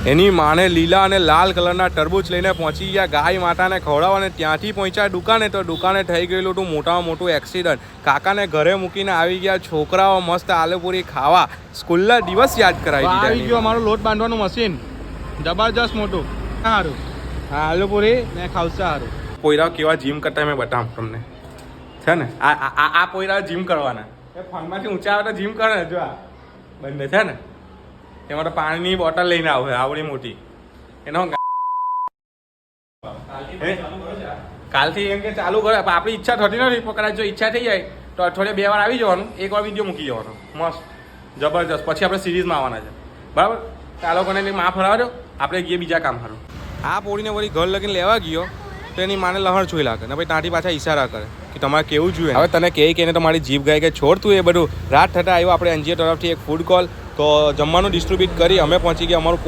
એની માને લીલા અને લાલ કલરના ટરબૂચ લઈને પહોંચી ગયા ગાય માતાને ખવડાવવા અને ત્યાંથી પહોંચ્યા દુકાને તો દુકાને થઈ ગયેલું હતું મોટામાં મોટું એક્સિડન્ટ. કાકાને ઘરે મૂકીને આવી ગયા છોકરાઓ મસ્ત આલુપુરી ખાવા. સ્કૂલના દિવસ યાદ કરાવી દીધા. આવી ગયું અમારું લોટ બાંધવાનું મશીન, જબરજસ્ત મોટું. સારું હા આલુપુરી ને ખાવસા સારું. પોયરાઓ કેવા જીમ કરતા મેં બતાવું તમને છે ને. આ પોયરાઓ જીમ કરવાના એ ફોનમાંથી ઊંચા આવે તો જીમ કરે જો આ બંને છે ને. એમાં તો પાણીની બોટલ લઈને આવે આવડી મોટી. એનો કાલથી એમ કે ચાલુ કરે આપણી ઈચ્છા થતી નથી. કદાચ જો ઈચ્છા થઈ જાય તો અઠવાડિયે 2 વાર આવી જવાનું, 1 વાર વિડીયો મૂકી જવાનો મસ્ત જબરજસ્ત. પછી આપણે સિરીઝમાં આવવાના છે બરાબર. આ લોકોને માફ હરાવા દો, આપણે ગઈએ બીજા કામ સારું. આ પોળીને વળી ઘર લગીને લેવા ગયો તો એની માને લહણ જોઈ લાગે ને ભાઈ ત્યાંથી પાછા ઈશારા કરે કે તમારે કેવું જોઈએ. હવે તને કહીને તો મારી જીભ ગાય કે છોડ તું એ બધું. રાત થતાં આવ્યો આપણે એનજીઓ તરફથી એક ફૂડ કોલ, તો જમવાનું ડિસ્ટ્રીબ્યુટ કરી અમે પહોંચી ગયા. અમારું